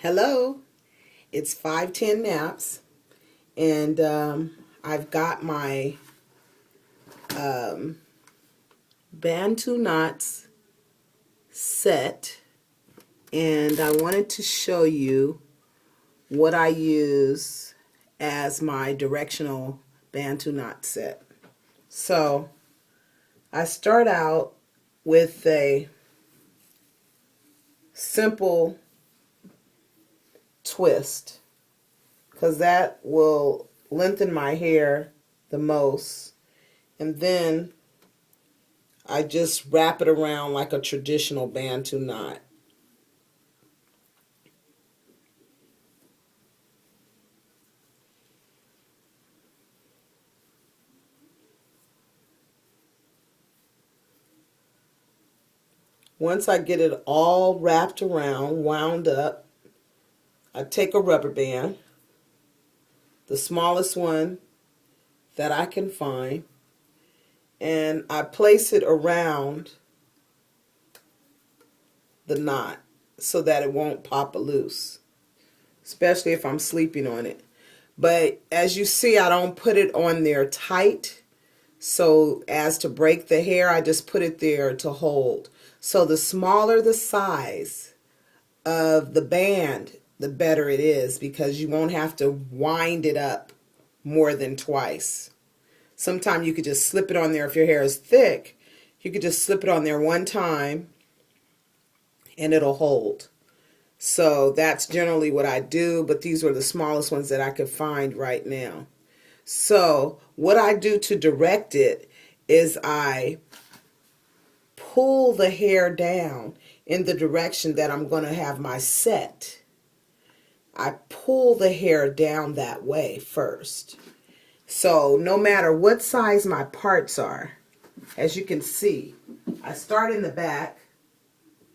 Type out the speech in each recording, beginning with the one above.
Hello, it's 5:10 naps, and I've got my Bantu knots set, and I wanted to show you what I use as my directional Bantu knot set. So I start out with a simple twist because that will lengthen my hair the most, and then I just wrap it around like a traditional Bantu knot. Once I get it all wrapped around, wound up, I take a rubber band, the smallest one that I can find, and I place it around the knot so that it won't pop loose, especially if I'm sleeping on it. But as you see, I don't put it on there tight, so as to break the hair. I just put it there to hold. So the smaller the size of the band, the better it is, because you won't have to wind it up more than twice. Sometimes you could just slip it on there. If your hair is thick, you could just slip it on there one time and it'll hold. So that's generally what I do, but these were the smallest ones that I could find right now. So what I do to direct it is I pull the hair down in the direction that I'm going to have my set. I pull the hair down that way first. So no matter what size my parts are, as you can see, I start in the back,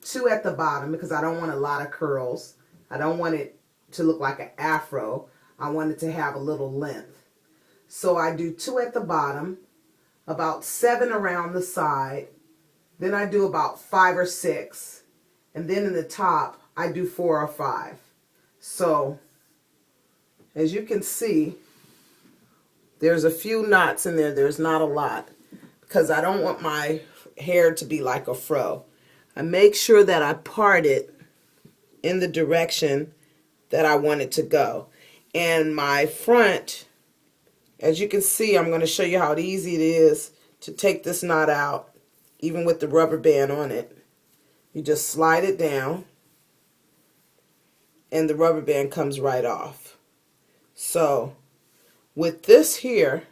2 at the bottom because I don't want a lot of curls. I don't want it to look like an afro. I want it to have a little length. So I do 2 at the bottom, about 7 around the side. Then I do about 5 or 6. And then in the top, I do 4 or 5. So as you can see, there's a few knots in there. There's not a lot because I don't want my hair to be like a fro. I make sure that I part it in the direction that I want it to go. And my front, as you can see, I'm going to show you how easy it is to take this knot out, even with the rubber band on it. You just slide it down and the rubber band comes right off. So with this here,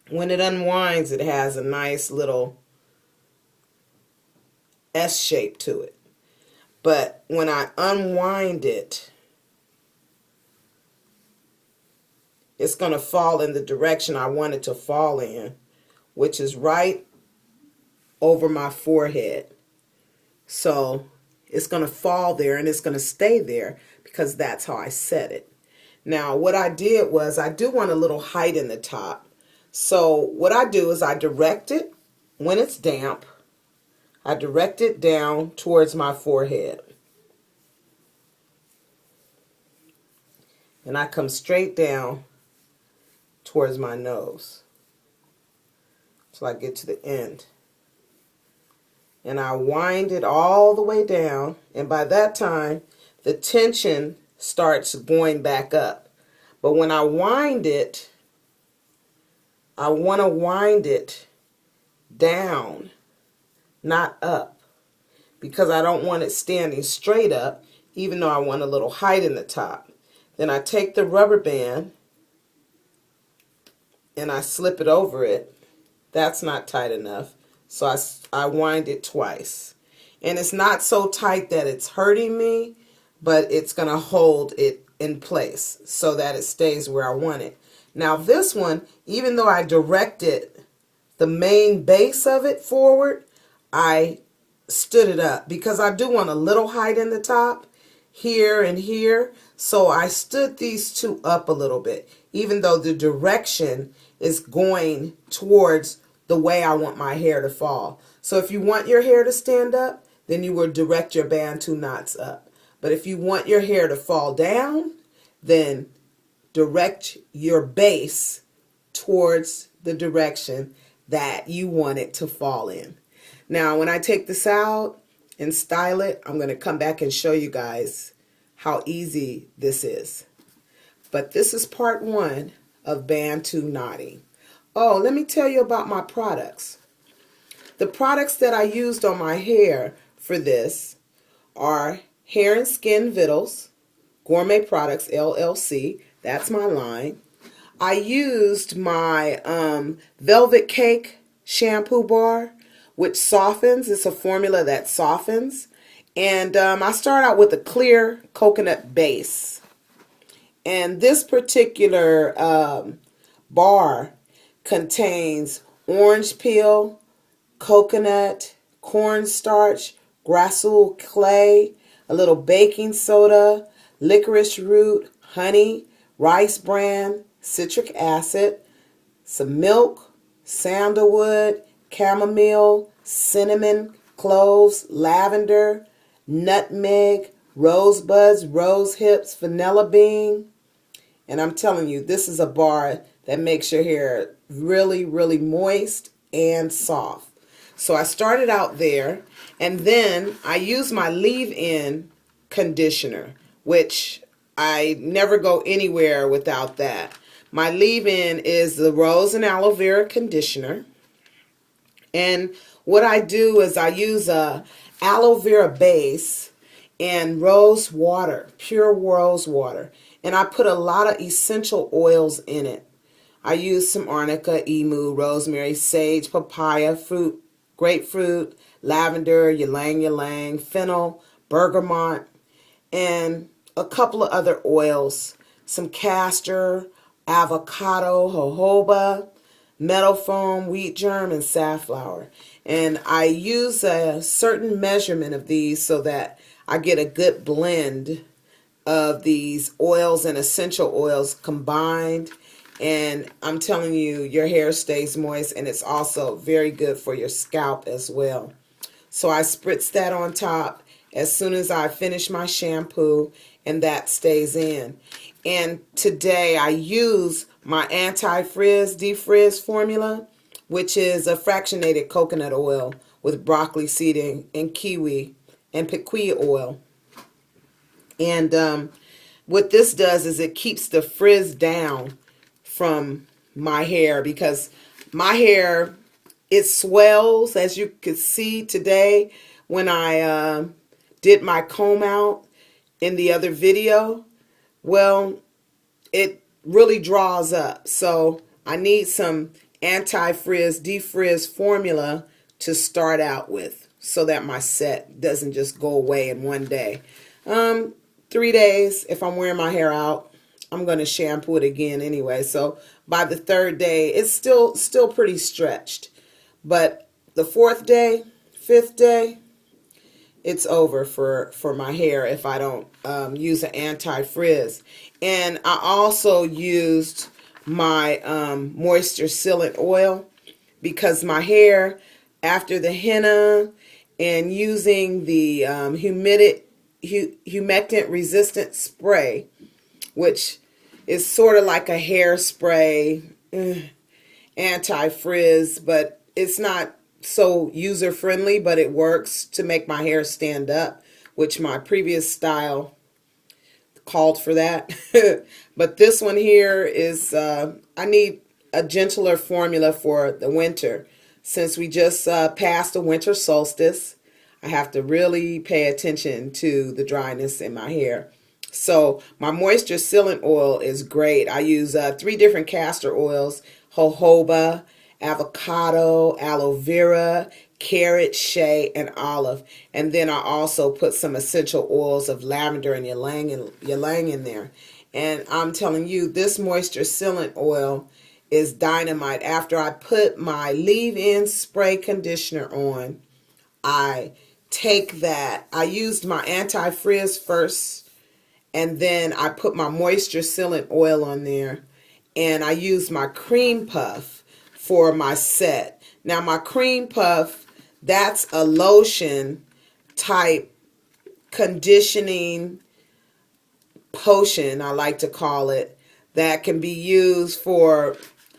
when it unwinds, it has a nice little S shape to it. But when I unwind it, it's going to fall in the direction I want it to fall in, which is right over my forehead. So it's going to fall there and it's going to stay there because that's how I set it. Now what I did was, I do want a little height in the top. So what I do is I direct it when it's damp. I direct it down towards my forehead. And I come straight down towards my nose till I get to the end. And I wind it all the way down, and by that time the tension starts going back up. But when I wind it, I want to wind it down, not up, because I don't want it standing straight up, even though I want a little height in the top. Then I take the rubber band and I slip it over it. That's not tight enough, so I wind it twice. And it's not so tight that it's hurting me, but it's going to hold it in place so that it stays where I want it. Now this one, even though I directed the main base of it forward, I stood it up because I do want a little height in the top here and here. So I stood these two up a little bit, even though the direction is going towards the way I want my hair to fall. So if you want your hair to stand up, then you will direct your Bantu knots up. But if you want your hair to fall down, then direct your base towards the direction that you want it to fall in. Now, when I take this out and style it, I'm going to come back and show you guys how easy this is. But this is part one of Bantu knotting. Oh, let me tell you about my products. The products that I used on my hair for this are Hair and Skin Vittles, Gourmet Products LLC. That's my line. I used my Velvet Cake shampoo bar, which softens. It's a formula that softens. And I start out with a clear coconut base. And this particular bar contains orange peel, coconut, cornstarch, grassul clay, a little baking soda, licorice root, honey, rice bran, citric acid, some milk, sandalwood, chamomile, cinnamon, cloves, lavender, nutmeg, rosebuds, rose hips, vanilla bean. And I'm telling you, this is a bar that makes your hair really, really moist and soft. So I started out there, and then I used my leave-in conditioner, which I never go anywhere without that. My leave-in is the rose and aloe vera conditioner. And what I do is I use a aloe vera base and rose water, pure rose water. And I put a lot of essential oils in it. I use some arnica, emu, rosemary, sage, papaya, fruit, grapefruit, lavender, ylang ylang, fennel, bergamot, and a couple of other oils. Some castor, avocado, jojoba, meadow foam, wheat germ, and safflower. And I use a certain measurement of these so that I get a good blend of these oils and essential oils combined. And I'm telling you, your hair stays moist, and it's also very good for your scalp as well. So I spritz that on top as soon as I finish my shampoo, and that stays in. And today I use my anti-frizz, defrizz formula, which is a fractionated coconut oil with broccoli seeding and kiwi and piquia oil. And what this does is it keeps the frizz down from my hair, because my hair, it swells, as you could see today when I did my comb out in the other video. Well, it really draws up. So I need some anti-frizz, defrizz formula to start out with so that my set doesn't just go away in one day. 3 days, if I'm wearing my hair out, I'm going to shampoo it again anyway. So by the third day, it's still pretty stretched. But the fourth day, fifth day, it's over for my hair if I don't use an anti-frizz. And I also used my moisture sealant oil, because my hair, after the henna and using the humectant resistant spray, which is sort of like a hairspray, anti-frizz, but it's not so user-friendly, but it works to make my hair stand up, which my previous style called for that. But this one here is, I need a gentler formula for the winter. Since we just passed the winter solstice, I have to really pay attention to the dryness in my hair. So my moisture sealant oil is great. I use 3 different castor oils: jojoba, avocado, aloe vera, carrot, shea, and olive. And then I also put some essential oils of lavender and ylang in there. And I'm telling you, this moisture sealant oil is dynamite. After I put my leave-in spray conditioner on, I take that. I used my anti-frizz first, and then I put my moisture sealant oil on there, and I used my cream puff for my set. Now my cream puff, that's a lotion type conditioning potion, I like to call it, that can be used for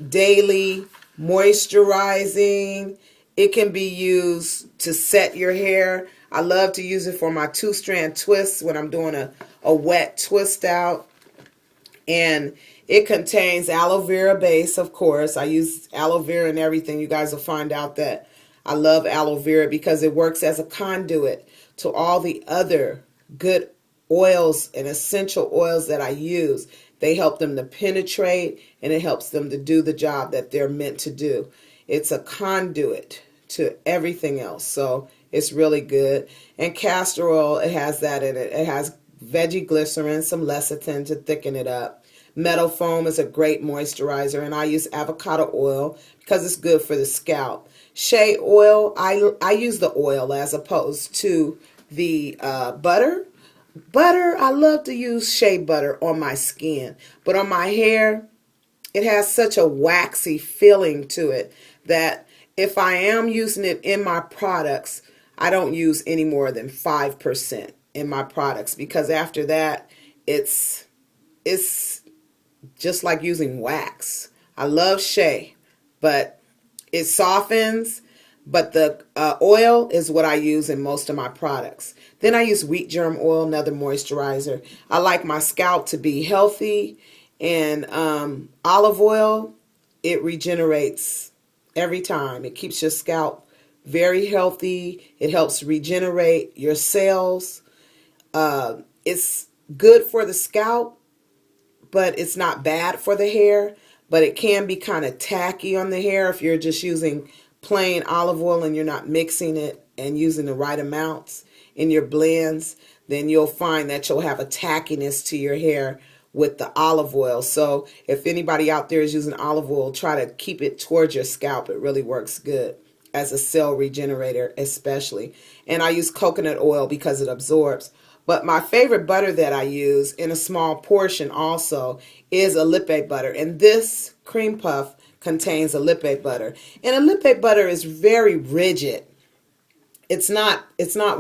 daily moisturizing. It can be used to set your hair. I love to use it for my 2-strand twists when I'm doing a wet twist out. And it contains aloe vera base, of course. I use aloe vera and everything. You guys will find out that I love aloe vera because it works as a conduit to all the other good oils and essential oils that I use. They help them to penetrate, and it helps them to do the job that they're meant to do. It's a conduit to everything else. So it's really good. And castor oil, it has that in it. It has veggie glycerin, some lecithin to thicken it up. Meadow foam is a great moisturizer, and I use avocado oil because it's good for the scalp. Shea oil, I use the oil as opposed to the butter. Butter, I love to use shea butter on my skin, but on my hair, it has such a waxy feeling to it that if I am using it in my products, I don't use any more than 5% in my products, because after that, it's just like using wax. I love shea, but it softens. But the oil is what I use in most of my products. Then I use wheat germ oil, another moisturizer. I like my scalp to be healthy. And olive oil, it regenerates every time. It keeps your scalp very healthy. It helps regenerate your cells. It's good for the scalp, but it's not bad for the hair. But it can be kind of tacky on the hair if you're just using plain olive oil and you're not mixing it and using the right amounts in your blends. Then you'll find that you'll have a tackiness to your hair with the olive oil. So if anybody out there is using olive oil, try to keep it towards your scalp. It really works good as a cell regenerator especially. And I use coconut oil because it absorbs. But my favorite butter that I use in a small portion also is a lippe butter. And this cream puff contains a lippe butter. And a lippe butter is very rigid. It's not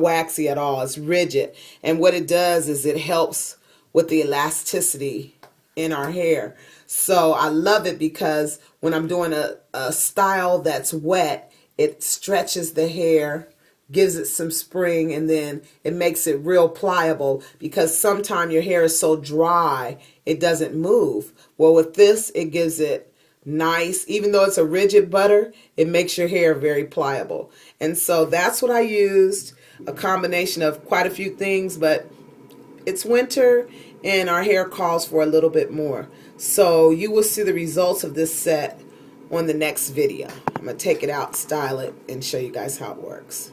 waxy at all. It's rigid. And what it does is it helps with the elasticity in our hair. So I love it because when I'm doing a style that's wet, it stretches the hair, gives it some spring, and then it makes it real pliable, because sometimes your hair is so dry it doesn't move. Well, with this, it gives it nice, even though it's a rigid butter, it makes your hair very pliable. And so that's what I used, a combination of quite a few things, but it's winter and our hair calls for a little bit more. So you will see the results of this set on the next video. I'm going to take it out, style it, and show you guys how it works.